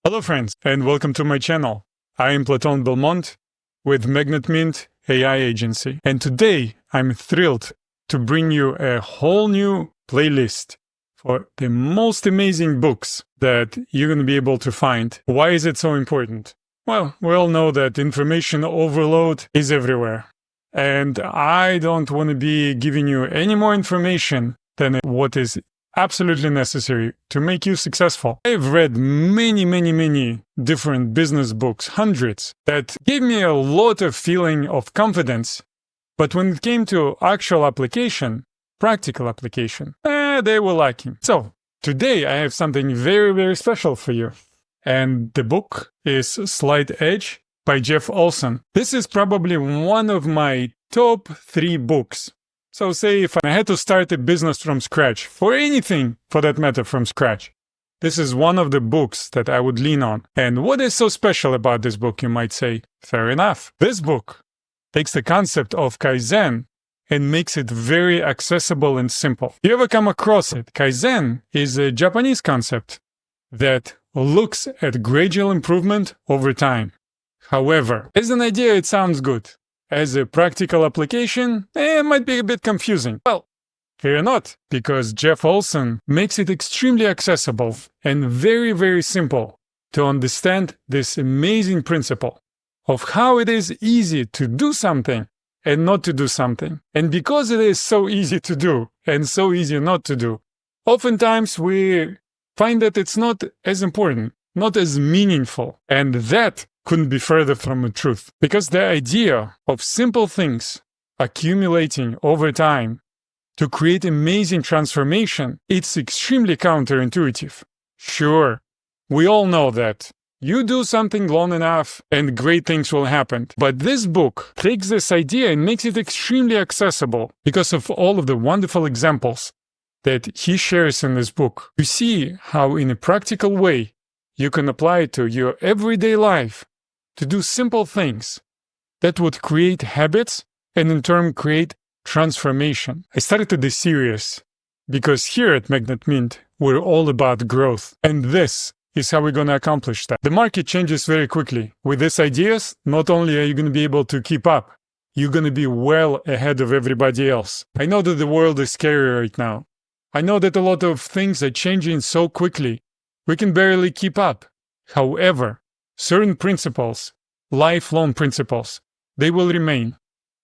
Hello friends, and welcome to my channel. I am Platon Belmont with Magnet Mint AI Agency. And today I'm thrilled to bring you a whole new playlist for the most amazing books that you're going to be able to find. Why is it so important? Well, we all know that information overload is everywhere. And I don't want to be giving you any more information than what is absolutely necessary to make you successful. I've read many different business books, hundreds, that gave me a lot of feeling of confidence. But when it came to actual application, practical application, they were lacking. So today I have something very special for you. And the book is Slight Edge by Jeff Olson. This is probably one of my top 3 books. So say if I had to start a business from scratch, or anything for that matter from scratch, this is one of the books that I would lean on. And what is so special about this book, you might say? Fair enough. This book takes the concept of Kaizen and makes it very accessible and simple. You ever come across it? Kaizen is a Japanese concept that looks at gradual improvement over time. However, as an idea, it sounds good. As a practical application, it might be a bit confusing. Well, fear not, because Jeff Olson makes it extremely accessible and very simple to understand this amazing principle of how it is easy to do something and not to do something. And because it is so easy to do and so easy not to do, oftentimes we find that it's not as important, not as meaningful, and that couldn't be further from the truth. Because the idea of simple things accumulating over time to create amazing transformation, it's extremely counterintuitive. Sure, we all know that you do something long enough and great things will happen. But this book takes this idea and makes it extremely accessible because of all of the wonderful examples that he shares in this book. You see how in a practical way you can apply it to your everyday life to do simple things that would create habits and in turn create transformation. I started this series because here at Magnet Mint, we're all about growth. And this is how we're going to accomplish that. The market changes very quickly. With these ideas, not only are you going to be able to keep up, you're going to be well ahead of everybody else. I know that the world is scary right now. I know that a lot of things are changing so quickly, we can barely keep up. However, certain principles, lifelong principles, they will remain.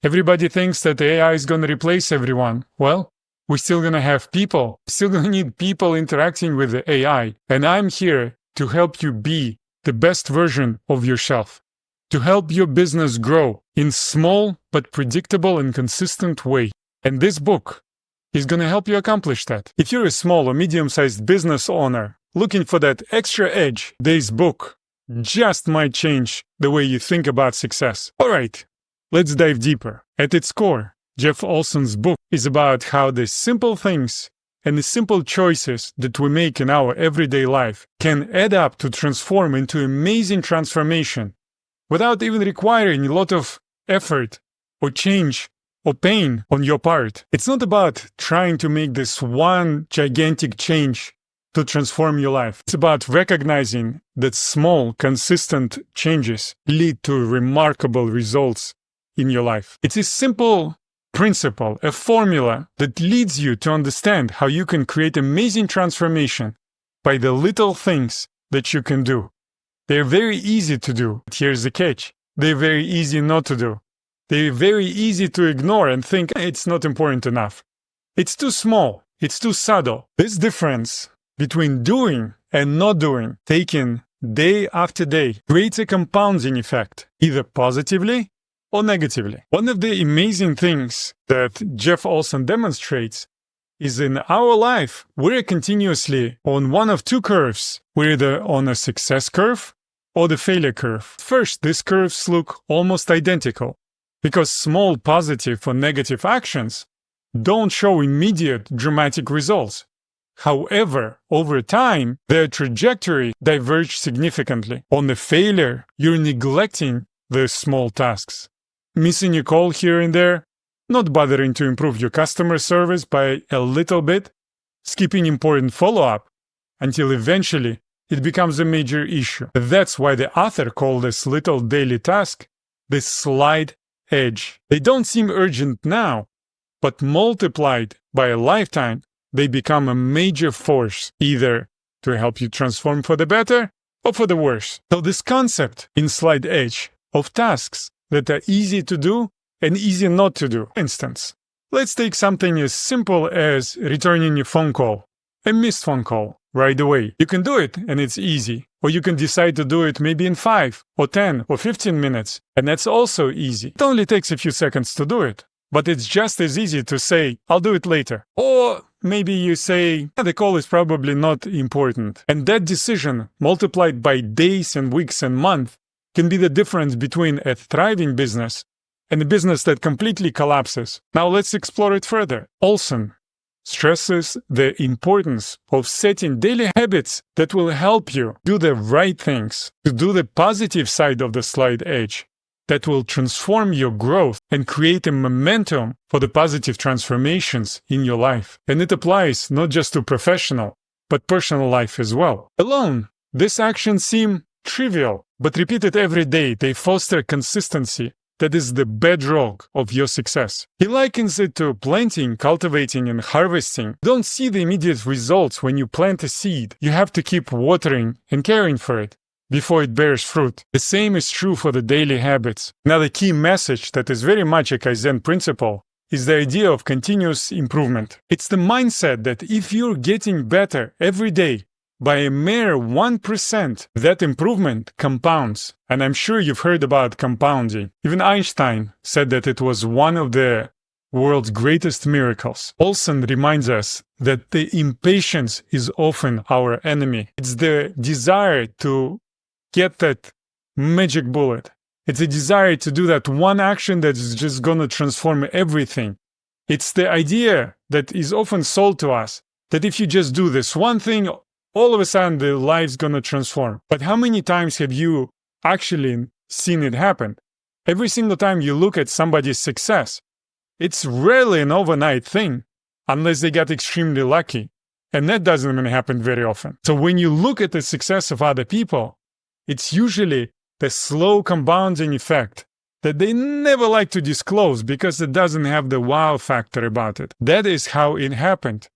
Everybody thinks that AI is going to replace everyone. Well, we're still going to have people. We're still going to need people interacting with the AI. And I'm here to help you be the best version of yourself, to help your business grow in small but predictable and consistent way. And this book is going to help you accomplish that. If you're a small or medium-sized business owner looking for that extra edge, this book just might change the way you think about success. All right, let's dive deeper. At its core, Jeff Olson's book is about how the simple things and the simple choices that we make in our everyday life can add up to transform into amazing transformation without even requiring a lot of effort or change or pain on your part. It's not about trying to make this one gigantic change to transform your life. It's about recognizing that small, consistent changes lead to remarkable results in your life. It's a simple principle, a formula that leads you to understand how you can create amazing transformation by the little things that you can do. They're very easy to do, but here's the catch. They're very easy not to do. They're very easy to ignore and think it's not important enough. It's too small. It's too subtle. This difference between doing and not doing, taken day after day, creates a compounding effect, either positively or negatively. One of the amazing things that Jeff Olson demonstrates is in our life, we're continuously on one of two curves. We're either on a success curve or the failure curve. First, these curves look almost identical because small positive or negative actions don't show immediate dramatic results. However, over time, their trajectory diverges significantly. On the failure, you're neglecting the small tasks, missing a call here and there, not bothering to improve your customer service by a little bit, skipping important follow-up, until eventually it becomes a major issue. That's why the author called this little daily task the slide edge. They don't seem urgent now, but multiplied by a lifetime, they become a major force, either to help you transform for the better or for the worse. So this concept in slide edge of tasks that are easy to do and easy not to do. For instance, let's take something as simple as returning a phone call, a missed phone call, right away. You can do it and it's easy. Or you can decide to do it maybe in 5 or 10 or 15 minutes. And that's also easy. It only takes a few seconds to do it. But it's just as easy to say, I'll do it later. Or maybe you say, the call is probably not important. And that decision, multiplied by days and weeks and months, can be the difference between a thriving business and a business that completely collapses. Now let's explore it further. Olson stresses the importance of setting daily habits that will help you do the right things, to do the positive side of the slide edge, that will transform your growth and create a momentum for the positive transformations in your life. And it applies not just to professional, but personal life as well. Alone, these actions seem trivial, but repeated every day, they foster consistency that is the bedrock of your success. He likens it to planting, cultivating, and harvesting. You don't see the immediate results when you plant a seed. You have to keep watering and caring for it before it bears fruit. The same is true for the daily habits. Another key message that is very much a Kaizen principle is the idea of continuous improvement. It's the mindset that if you're getting better every day, by a mere 1%, that improvement compounds. And I'm sure you've heard about compounding. Even Einstein said that it was one of the world's greatest miracles. Olson reminds us that the impatience is often our enemy. It's the desire to get that magic bullet. It's a desire to do that one action that is just going to transform everything. It's the idea that is often sold to us that if you just do this one thing, all of a sudden the life's gonna transform. But how many times have you actually seen it happen? Every single time you look at somebody's success, it's rarely an overnight thing, unless they got extremely lucky. And that doesn't even happen very often. So when you look at the success of other people, it's usually the slow compounding effect that they never like to disclose because it doesn't have the wow factor about it. That is how it happened.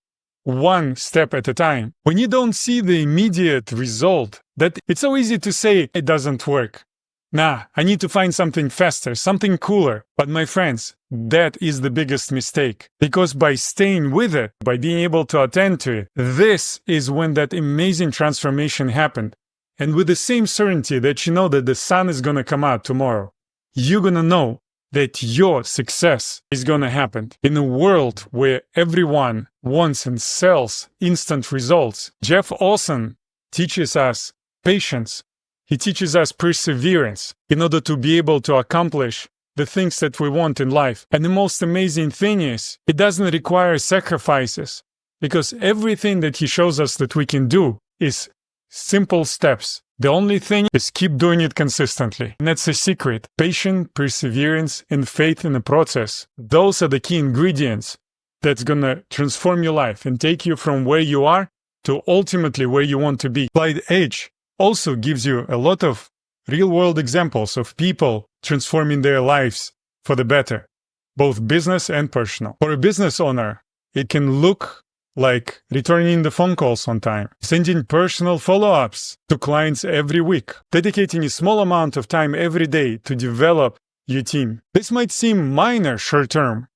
One step at a time. When you don't see the immediate result, that it's so easy to say it doesn't work. Nah, I need to find something faster, something cooler. But my friends, that is the biggest mistake. Because by staying with it, by being able to attend to it, this is when that amazing transformation happened. And with the same certainty that you know that the sun is gonna come out tomorrow, you're gonna know that your success is going to happen. In a world where everyone wants and sells instant results, Jeff Olson teaches us patience. He teaches us perseverance in order to be able to accomplish the things that we want in life. And the most amazing thing is, it doesn't require sacrifices, because everything that he shows us that we can do is simple steps. The only thing is keep doing it consistently. And that's a secret. Patience, perseverance, and faith in the process. Those are the key ingredients that's going to transform your life and take you from where you are to ultimately where you want to be. Slide Edge also gives you a lot of real-world examples of people transforming their lives for the better, both business and personal. For a business owner, it can look like returning the phone calls on time, sending personal follow-ups to clients every week, dedicating a small amount of time every day to develop your team. This might seem minor short-term,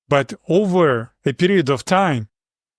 but over a period of time,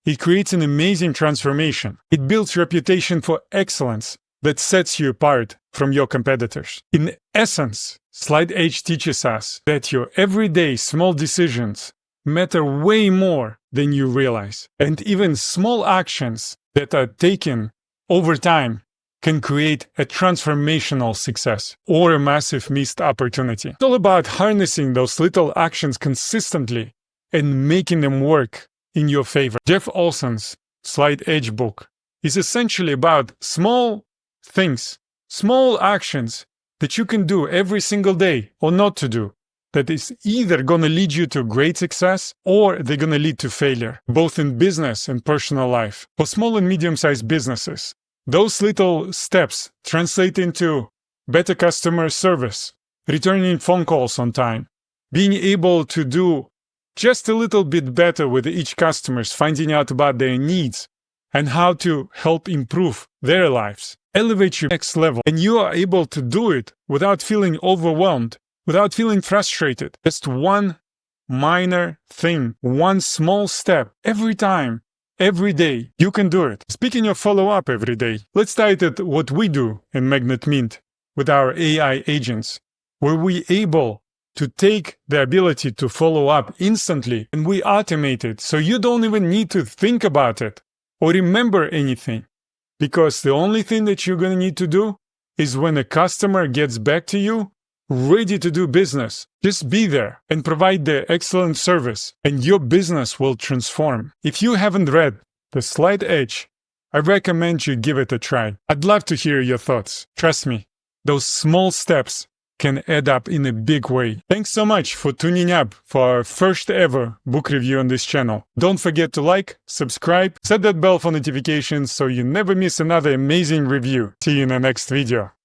it creates an amazing transformation. It builds reputation for excellence that sets you apart from your competitors. In essence, Slide Edge teaches us that your everyday small decisions matter way more than you realize. And even small actions that are taken over time can create a transformational success or a massive missed opportunity. It's all about harnessing those little actions consistently and making them work in your favor. Jeff Olson's Slide Edge book is essentially about small things, small actions that you can do every single day or not to do, that is either going to lead you to great success or they're going to lead to failure, both in business and personal life. For small and medium-sized businesses, Those little steps translate into better customer service, returning phone calls on time, being able to do just a little bit better with each customer, finding out about their needs and how to help improve their lives, elevate your next level. And you are able to do it without feeling overwhelmed, without feeling frustrated. Just one minor thing, one small step every time. Every day, you can do it. Speaking of follow-up every day, let's start at what we do in Magnet Mint with our AI agents, where we're able to take the ability to follow up instantly and we automate it so you don't even need to think about it or remember anything. Because the only thing that you're going to need to do is when a customer gets back to you, ready to do business, just be there and provide the excellent service and your business will transform. If you haven't read The Slight Edge, I recommend you give it a try. I'd love to hear your thoughts. Trust me, those small steps can add up in a big way. Thanks so much for tuning up for our first ever book review on this channel. Don't forget to like, subscribe, set that bell for notifications so you never miss another amazing review. See you in the next video.